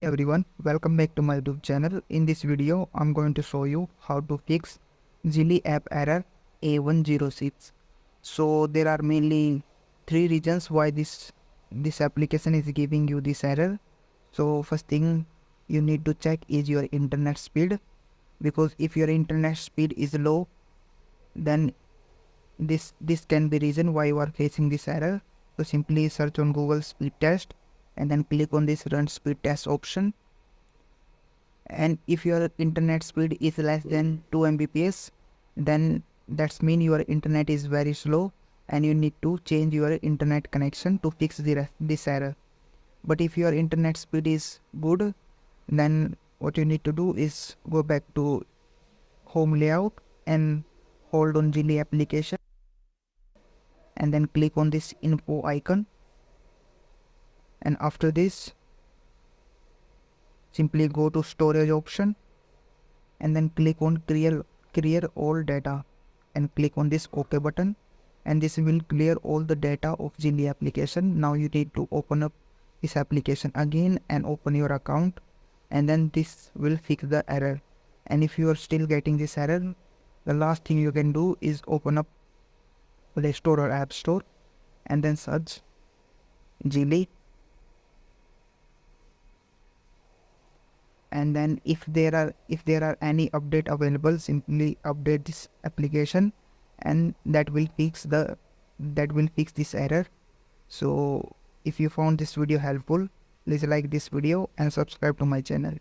Everyone, welcome back to my YouTube channel. In this video, I'm going to show you how to fix Zelle app error A106. So there are mainly three reasons why this application is giving you this error. So first thing you need to check is your internet speed, because if your internet speed is low, then this can be reason why you are facing this error. So simply search on Google speed test and then click on this run speed test option. And if your internet speed is less than 2 mbps, then that's mean your internet is very slow and you need to change your internet connection to fix this error. But if your internet speed is good, then what you need to do is go back to home layout and hold on Zelle application and then click on this info icon. And after this, simply go to storage option and then click on clear all data and click on this OK button, and this will clear all the data of Zelle application. Now you need to open up this application again and open your account, and then this will fix the error. And if you are still getting this error, the last thing you can do is open up Play Store or App Store and then search Zelle. And then if there are any update available, simply update this application and that will fix this error. So if you found this video helpful, please like this video and subscribe to my channel.